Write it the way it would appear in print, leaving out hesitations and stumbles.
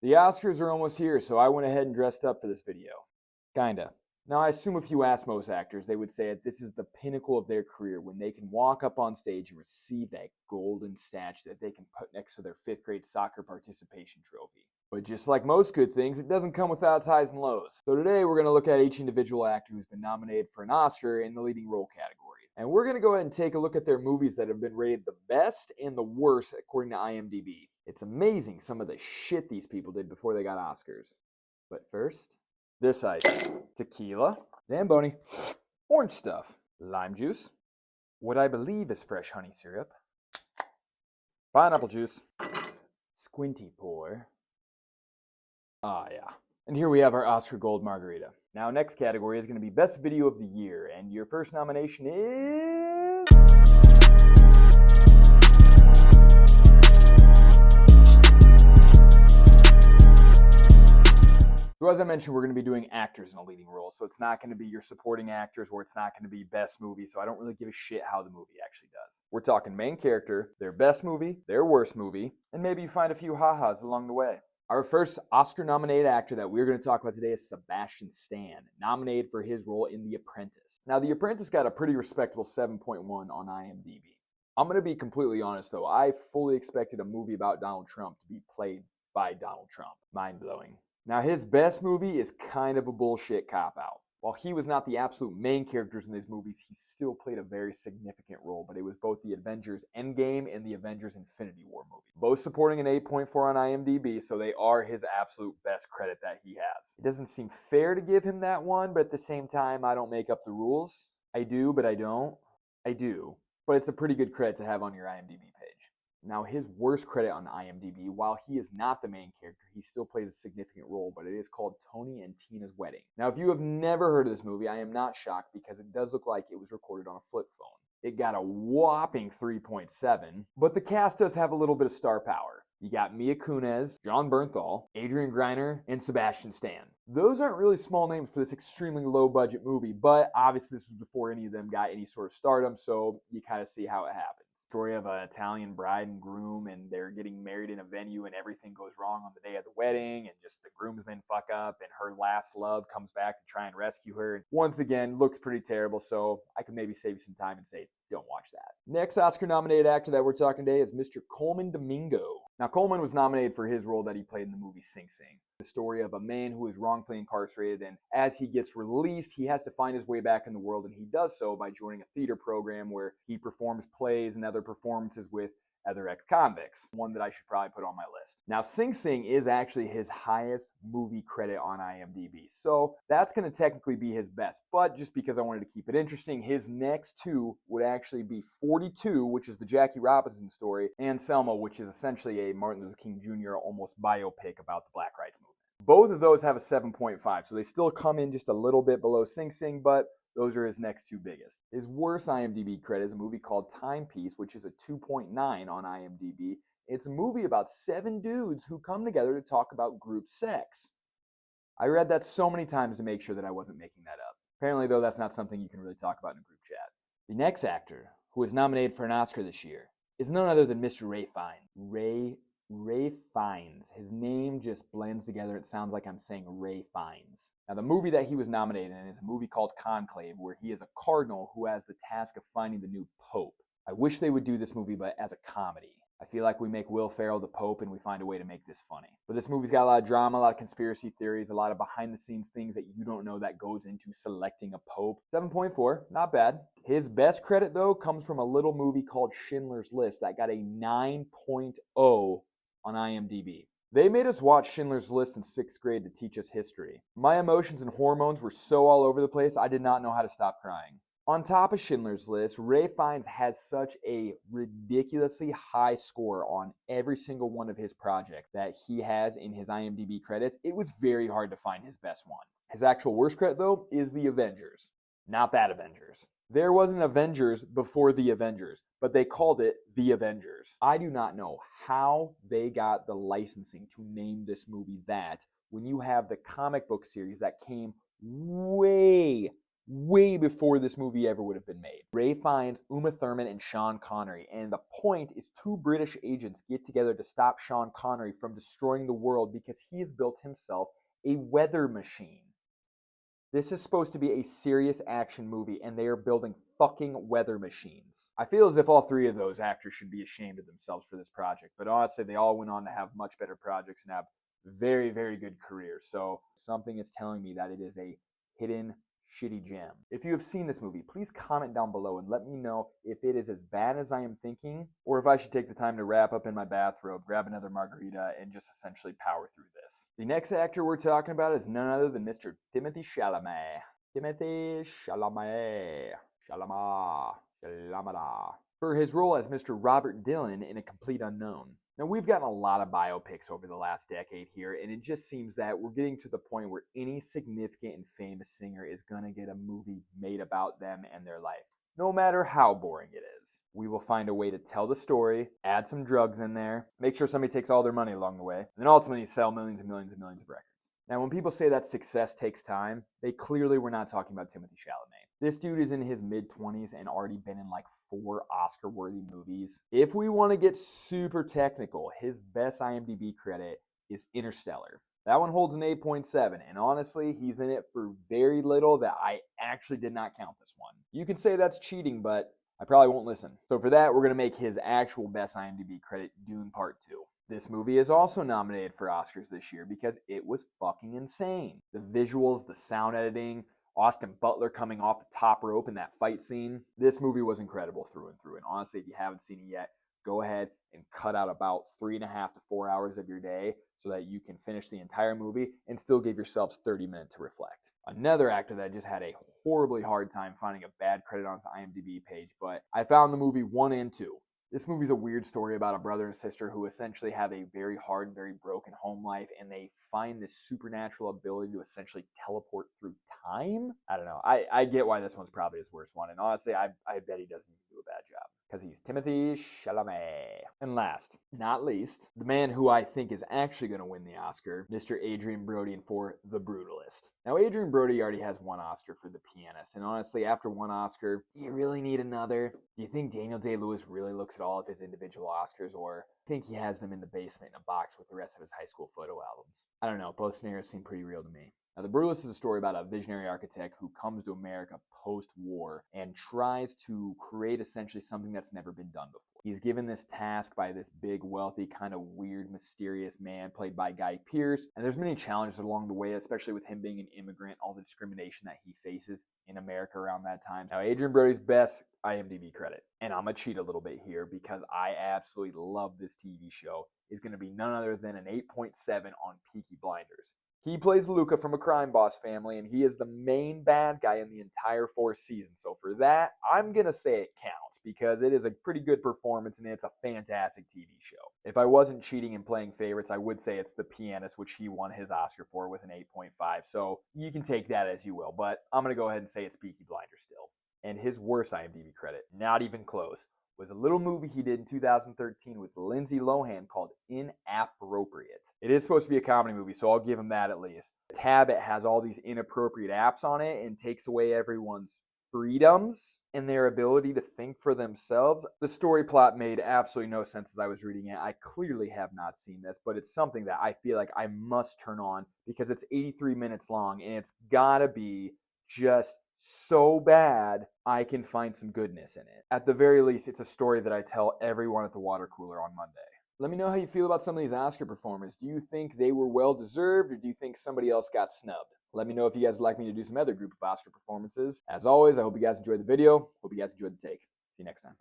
The Oscars are almost here, so I went ahead and dressed up for this video. Kinda. Now, I assume if you ask most actors, they would say that this is the pinnacle of their career when they can walk up on stage and receive that golden statue that they can put next to their 5th grade soccer participation trophy. But just like most good things, it doesn't come without its highs and lows. So today we're going to look at each individual actor who's been nominated for an Oscar in the leading role category. And we're going to go ahead and take a look at their movies that have been rated the best and the worst according to IMDb. It's amazing some of the shit these people did before they got Oscars. But first, this ice: tequila, Zamboni, orange stuff, lime juice, what I believe is fresh honey syrup, pineapple juice, squinty pour. Ah, yeah. And here we have our Oscar Gold Margarita. Now, next category is going to be Best Video of the Year, and your first nomination is... So as I mentioned, we're going to be doing actors in a leading role, so it's not going to be your supporting actors, or it's not going to be best movie, so I don't really give a shit how the movie actually does. We're talking main character, their best movie, their worst movie, and maybe you find a few ha-has along the way. Our first Oscar-nominated actor that we're going to talk about today is Sebastian Stan, nominated for his role in The Apprentice. Now, The Apprentice got a pretty respectable 7.1 on IMDb. I'm going to be completely honest, though. I fully expected a movie about Donald Trump to be played by Donald Trump. Mind-blowing. Now, his best movie is kind of a bullshit cop-out. While he was not the absolute main characters in these movies, he still played a very significant role, but it was both the Avengers Endgame and the Avengers Infinity War movie. Both supporting an 8.4 on IMDb, so they are his absolute best credit that he has. It doesn't seem fair to give him that one, but at the same time, I don't make up the rules. I do, but I don't. I do. But it's a pretty good credit to have on your IMDb page. Now, his worst credit on IMDb, while he is not the main character, he still plays a significant role, but it is called Tony and Tina's Wedding. Now, if you have never heard of this movie, I am not shocked because it does look like it was recorded on a flip phone. It got a whopping 3.7, but the cast does have a little bit of star power. You got Mia Kunis, Jon Bernthal, Adrian Grenier, and Sebastian Stan. Those aren't really small names for this extremely low-budget movie, but obviously this was before any of them got any sort of stardom, so you kind of see how it happens. Story of an Italian bride and groom, and they're getting married in a venue, and everything goes wrong on the day of the wedding, and just the groomsmen fuck up, and her last love comes back to try and rescue her. And once again, looks pretty terrible, so I could maybe save you some time and say, don't watch that. Next Oscar-nominated actor that we're talking today is Mr. Colman Domingo. Now, Colman was nominated for his role that he played in the movie Sing Sing. The story of a man who is wrongfully incarcerated, and as he gets released, he has to find his way back in the world, and he does so by joining a theater program where he performs plays and other performances with other ex-convicts, one that I should probably put on my list. Now, Sing Sing is actually his highest movie credit on IMDb, so that's going to technically be his best, but just because I wanted to keep it interesting, his next two would actually be 42, which is the Jackie Robinson story, and Selma, which is essentially a Martin Luther King Jr. almost biopic about the Black Rights Movement. Both of those have a 7.5, so they still come in just a little bit below Sing Sing, but those are his next two biggest. His worst IMDb credit is a movie called Timepiece, which is a 2.9 on IMDb. It's a movie about 7 dudes who come together to talk about group sex. I read that so many times to make sure that I wasn't making that up. Apparently, though, that's not something you can really talk about in a group chat. The next actor who was nominated for an Oscar this year is none other than Mr. Ray Fiennes. Ray Fiennes. His name just blends together. It sounds like I'm saying Ray Fiennes. Now, the movie that he was nominated in is a movie called Conclave, where he is a cardinal who has the task of finding the new pope. I wish they would do this movie, but as a comedy. I feel like we make Will Ferrell the pope and we find a way to make this funny. But this movie's got a lot of drama, a lot of conspiracy theories, a lot of behind-the-scenes things that you don't know that goes into selecting a pope. 7.4, not bad. His best credit, though, comes from a little movie called Schindler's List that got a 9.0 on IMDb. They made us watch Schindler's List in 6th grade to teach us history. My emotions and hormones were so all over the place, I did not know how to stop crying. On top of Schindler's List, Ray Fiennes has such a ridiculously high score on every single one of his projects that he has in his IMDb credits. It was very hard to find his best one. His actual worst credit, though, is The Avengers. Not that Avengers. There was an Avengers before The Avengers, but they called it The Avengers. I do not know how they got the licensing to name this movie that when you have the comic book series that came way way before this movie ever would have been made. Ray finds Uma Thurman and Sean Connery, and the point is two British agents get together to stop Sean Connery from destroying the world because he has built himself a weather machine. This is supposed to be a serious action movie, and they are building fucking weather machines. I feel as if all three of those actors should be ashamed of themselves for this project, but honestly, they all went on to have much better projects and have very, very good careers. So something is telling me that it is a hidden shitty gem. If you have seen this movie, please comment down below and let me know if it is as bad as I am thinking, or if I should take the time to wrap up in my bathrobe, grab another margarita, and just essentially power through this. The next actor we're talking about is none other than Mr. Timothée Chalamet. Timothée Chalamet. Chalamet. For his role as Mr. Robert Dillon in A Complete Unknown. Now, we've gotten a lot of biopics over the last decade here, and it just seems that we're getting to the point where any significant and famous singer is going to get a movie made about them and their life, no matter how boring it is. We will find a way to tell the story, add some drugs in there, make sure somebody takes all their money along the way, and then ultimately sell millions and millions and millions of records. Now, when people say that success takes time, they clearly were not talking about Timothée Chalamet. This dude is in his mid-20s and already been in like 4 Oscar-worthy movies. If we want to get super technical, his best IMDb credit is Interstellar. That one holds an 8.7, and honestly, he's in it for very little that I actually did not count this one. You can say that's cheating, but I probably won't listen. So for that, we're going to make his actual best IMDb credit Dune Part 2. This movie is also nominated for Oscars this year because it was fucking insane. The visuals, the sound editing, Austin Butler coming off the top rope in that fight scene. This movie was incredible through and through. And honestly, if you haven't seen it yet, go ahead and cut out about 3.5 to 4 hours of your day so that you can finish the entire movie and still give yourselves 30 minutes to reflect. Another actor that just had a horribly hard time finding a bad credit on his IMDb page, but I found the movie 1 and 2. This movie's a weird story about a brother and sister who essentially have a very hard and very broken home life, and they find this supernatural ability to essentially teleport through time. I don't know. I get why this one's probably his worst one, and honestly, I bet he doesn't even do a bad job because he's Timothée Chalamet. And last, not least, the man who I think is actually going to win the Oscar, Mr. Adrien Brody for The Brutalist. Now, Adrien Brody already has 1 Oscar for The Pianist, and honestly, after 1 Oscar, do you really need another? Do you think Daniel Day-Lewis really looks at all of his individual Oscars, or think he has them in the basement in a box with the rest of his high school photo albums? I don't know, both scenarios seem pretty real to me. Now, The Brutalist is a story about a visionary architect who comes to America post-war and tries to create essentially something that's never been done before. He's given this task by this big, wealthy, kind of weird, mysterious man played by Guy Pearce, and there's many challenges along the way, especially with him being an immigrant, all the discrimination that he faces in America around that time. Now, Adrien Brody's best IMDb credit, and I'm going to cheat a little bit here because I absolutely love this TV show, is going to be none other than an 8.7 on Peaky Blinders. He plays Luca from a crime boss family, and he is the main bad guy in the entire 4th season. So for that, I'm going to say it counts because it is a pretty good performance and it's a fantastic TV show. If I wasn't cheating and playing favorites, I would say it's The Pianist, which he won his Oscar for with an 8.5. So you can take that as you will, but I'm going to go ahead and say it's Peaky Blinders still. And his worst IMDb credit, not even close, was a little movie he did in 2013 with Lindsay Lohan called Inappropriate. It is supposed to be a comedy movie, so I'll give him that at least. The tab, it has all these inappropriate apps on it and takes away everyone's freedoms and their ability to think for themselves. The story plot made absolutely no sense as I was reading it. I clearly have not seen this, but it's something that I feel like I must turn on because it's 83 minutes long and it's gotta be just so bad I can find some goodness in it. At the very least, it's a story that I tell everyone at the water cooler on Monday. Let me know how you feel about some of these Oscar performers. Do you think they were well deserved, or do you think somebody else got snubbed? Let me know if you guys would like me to do some other group of Oscar performances. As always, I hope you guys enjoyed the video. Hope you guys enjoyed the take. See you next time.